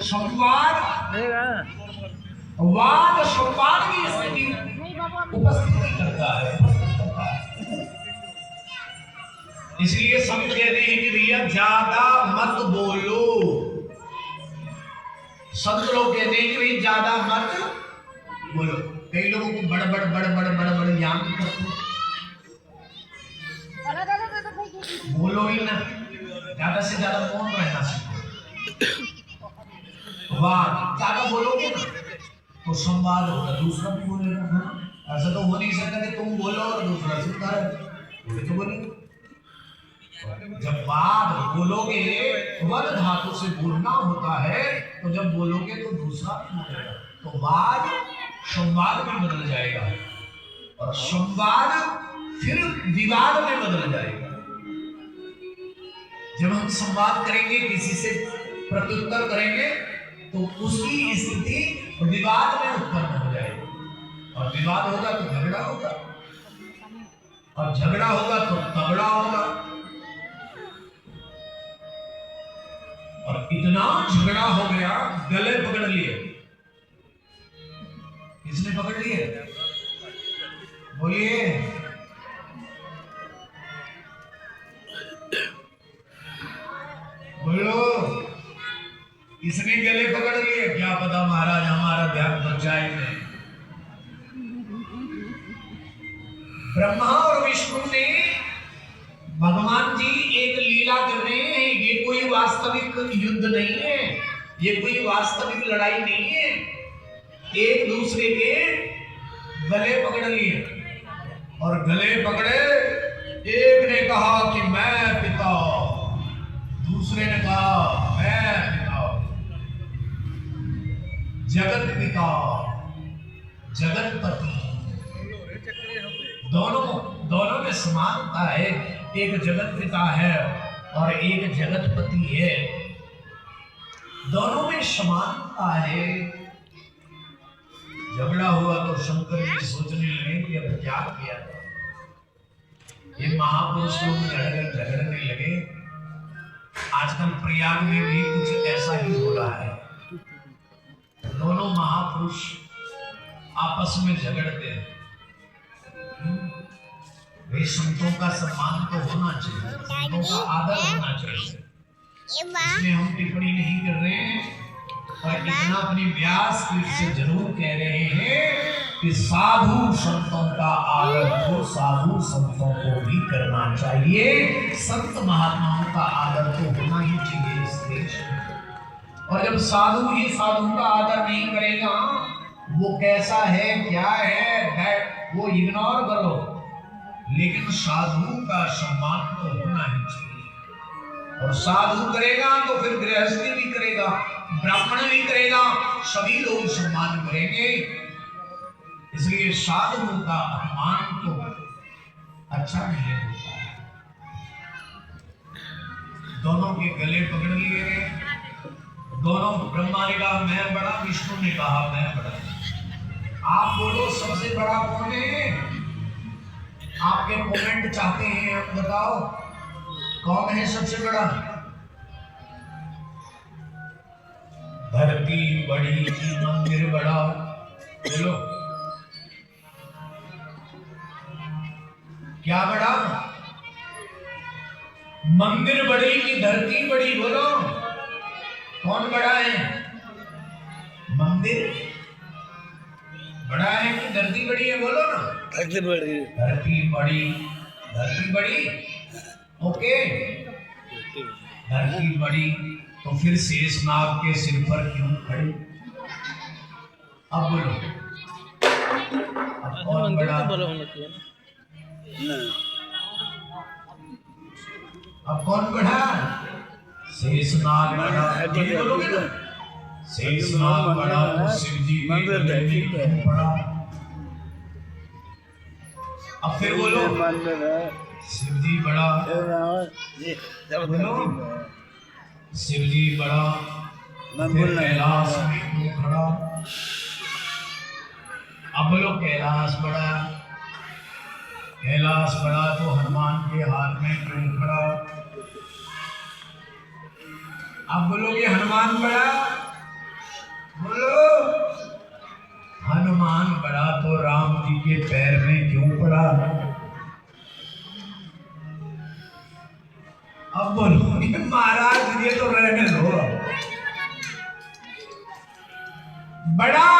संवाद वाद संवाद की स्थिति उपस्थिति करता है। इसलिए सब कहते हैं कि भैया ज्यादा मत बोलो। संत लोग कहते हैं कि भाई ज्यादा मत बोलो। कई लोगों को बड़ बड़ ज्ञान करते हैं, बोलो ही ना, ज्यादा से ज्यादा मौन रहना सीखो। वाह, ज्यादा बोलोगे ना तो संवाद होगा, दूसरा भी बोलेगा। ऐसा तो हो नहीं सकता कि तुम बोलो और दूसरा सुनता रहे, तो बोलेगा। जब वाद बोलोगे, वद धातु से बोलना होता है, तो जब बोलोगे तो दूसरा भी बोलेगा, तो वाद संवाद में बदल जाएगा और संवाद फिर विवाद में बदल जाएगा। जब हम संवाद करेंगे, किसी से प्रत्युत्तर करेंगे, तो उसकी स्थिति विवाद में उत्पन्न हो जाएगी और विवाद होगा तो झगड़ा होगा और झगड़ा होगा तो तगड़ा होगा और इतना झगड़ा हो गया, गले पकड़ लिए। किसने पकड़ लिए? बोलिए। बोलो, किसने गले पकड़ लिए? क्या पता महाराज हमारा ध्यान बचाए नहीं। ब्रह्मा और विष्णु ने, भगवान जी एक लीला कर रहे हैं। ये कोई वास्तविक युद्ध नहीं है, ये कोई वास्तविक लड़ाई नहीं है। एक दूसरे के गले पकड़ लिए और गले पकड़े। एक ने कहा कि मैं पिता, दूसरे ने कहा मैं पिता। जगत पिता, जगतपति, दोनों में समानता है। एक जगत पिता है और एक जगतपति है, दोनों में समानता है। झगड़ा हुआ तो शंकर जी सोचने लगे कि अब क्या किया जाए। ये महापुरुष लोग झगड़ने लगे। आजकल प्रयाग में भी कुछ ऐसा ही हो रहा है। दोनों महापुरुष आपस में झगड़ते हैं। वे संतों का सम्मान तो होना चाहिए, संतों का आदर होना चाहिए। इसमें हम टिप्पणी नहीं कर रहे हैं और इतना अपनी व्यास पीठ से जरूर कह रहे हैं कि साधु संतों का आदर तो साधु संतों को भी करना चाहिए। संत महात्माओं का आदर तो होना ही चाहिए इस देश में। और जब साधु ही साधु का आदर नहीं करेगा, वो कैसा है क्या है वो इग्नोर करो, लेकिन साधु का सम्मान तो होना ही चाहिए। और साधु करेगा तो फिर गृहस्थी भी करेगा, ब्राह्मण भी करेगा, सभी लोग सम्मान करेंगे। इसलिए साधु का अपमान तो अच्छा नहीं होता है। दोनों के गले पकड़ लिए गए। दोनों, ब्रह्मा ने कहा मैं बड़ा, विष्णु ने कहा मैं बड़ा। आप बोलो सबसे बड़ा कौन है? आपके कमेंट चाहते हैं, आप बताओ कौन है सबसे बड़ा? धरती बड़ी की मंदिर बड़ा। बोलो क्या बड़ा? मंदिर बड़ी की धरती बड़ी? बोलो कौन बड़ा है? मंदिर बड़ा है कि धरती बड़ी है? बोलो ना। धरती बड़ी। धरती बड़ी, धरती बड़ी, ओके। धरती बड़ी तो फिर शेषनाग के सिर पर क्यों खड़ी? अब बोलो, अब कौन बड़ा? अब कौन बड़ा? शेषनाग बड़ा। बोलोगे ना, शेषनाग बड़ा तो शिव जी के बड़ा। अब फिर बोलो शिव जी बड़ा। बोलो शिव जी बड़ा, फिर कैलाश में क्यों खड़ा? अब बोलो कैलाश बड़ा। कैलाश बड़ा तो हनुमान के हाथ में क्यों खड़ा? अब बोलोगे हनुमान बड़ा, जी के पैर में क्यों पड़ा? अब बोलो महाराज ये तो रहने दो। बड़ा,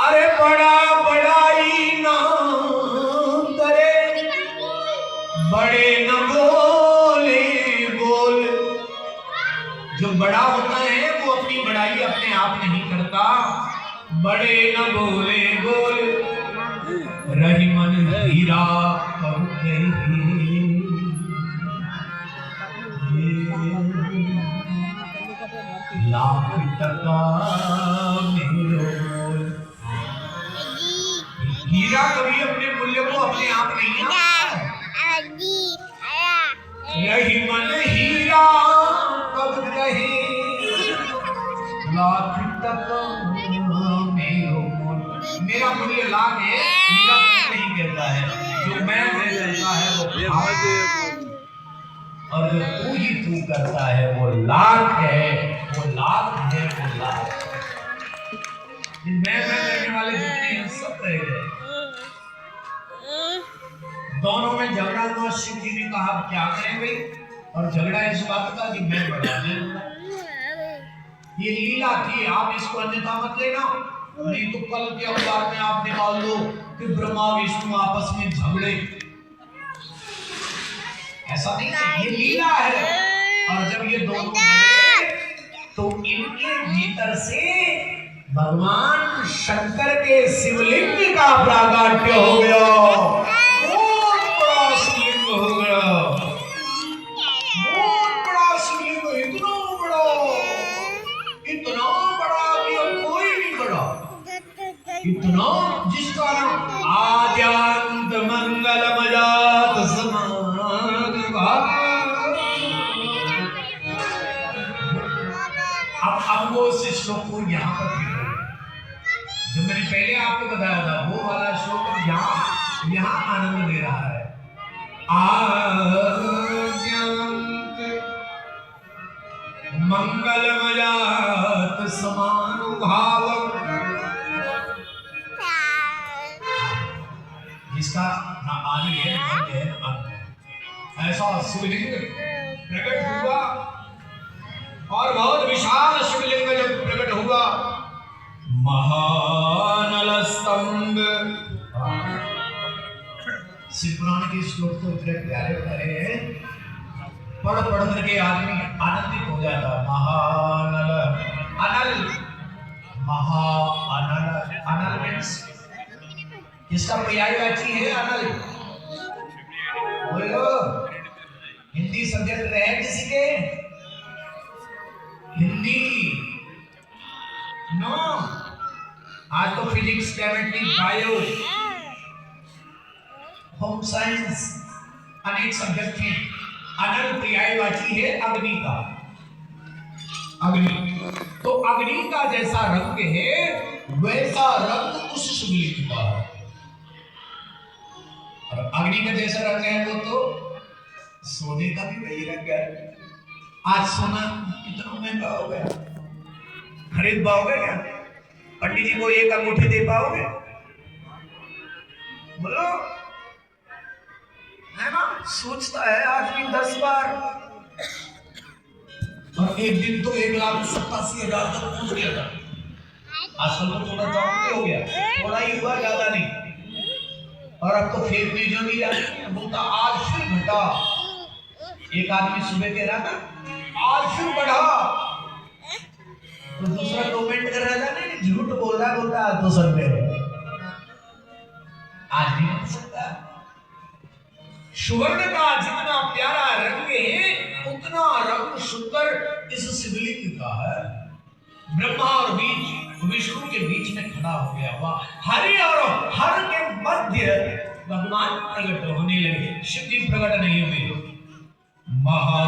अरे बड़ा बड़ाई ना करे, बड़े न बोले बोल। जो बड़ा होता है वो अपनी बड़ाई अपने आप नहीं करता। बड़े न बोले बोल, रही मन हीरा कब गई। लाख टका मेरो मोल। हीरा कभी अपने मूल्य को अपने आप नहीं आता। रही मन हीरा कब गए, लाख टका मेरो मोल। मेरा मूल्य लाख है, हीरा नहीं कहता है। जो मैं करता है वो और जो तू ही तू करता है वो लाख है, वो लाख है, वो लाख। मैं करने वाले जितने हैं सब रह गए। दोनों में झगड़ा हुआ। शिव जी ने कहा क्या करें भाई? और झगड़ा इस बात का कि मैं बड़ा ये लीला थी, आप इसको अन्यथा मत लेना। नहीं तो कल के अवतार में आप निकाल दो कि ब्रह्मा विष्णु आपस में झगड़े। ऐसा नहीं है, ये लीला है। और जब ये दोनों मिले तो इनके भीतर से भगवान शंकर के शिवलिंग का प्राकट्य हो गया। बहुत बड़ा शिवलिंग हो गया, बहुत बड़ा शिवलिंग, इतना बड़ा कि अब कोई नहीं बड़ा। इतना जिसका नाम आद्यांत मंगलमजात समान। अब वो श्लोक को यहाँ पर जो मैंने पहले आपको बताया था वो वाला श्लोक यहाँ आनंद दे रहा है। मंगलमजात समानुभाव, जिसका ना आदि है ना अंत है। ऐसा शिवलिंग प्रकट हुआ और बहुत विशाल शिवलिंग जब प्रकट हुआ, महानल स्तंभ। शिव पुराण के श्लोक तो इतने प्यारे प्यारे हैं, पढ़ करके आदमी आनंदित हो जाता। महानल, अनल, महा अनल। अनल मीन्स किसका पर्यायवाची है? अनल। बोलो, हिंदी सब्जेक्ट रहे किसी के? हिंदी नो। आज तो physics, chemistry, bio, home science अनेक सब्जेक्ट हैं। अनल पर्यायवाची है अग्नि का। अग्नि तो अग्नि का जैसा रंग है वैसा रंग उस शिवलिंग का है। और अग्नि का जैसा रंग है वो तो सोने का भी वही रंग है। आज सोना कितना महंगा हो गया, खरीद पाओगे क्या? पंडित जी को एक अंगूठी दे पाओगे? बोलो, है ना? सोचता है आदमी 10 बार। और एक दिन तो 1,87,000 तक पहुंच गया था। आजकल तो थोड़ा कम हो गया, थोड़ा ही हुआ, ज्यादा नहीं। और अब तो फेक न्यूज भी जाती बोलता आज फिर घटा। एक आदमी सुबह कह रहा था आज फिर बढ़ा, तो दूसरा कमेंट कर रहा था नहीं झूठ बोल रहा, बोलता आज तो सर में आज नहीं हो सकता। सुवर्ण का जितना प्यारा रंग है उतना रंग सुंदर इस शिवलिंग का है। ब्रह्मा और विष्णु के बीच में खड़ा हो गया हुआ हरि और हर के मध्य भगवान प्रकट होने लगे। शिव जी प्रकट नहीं हुए। महा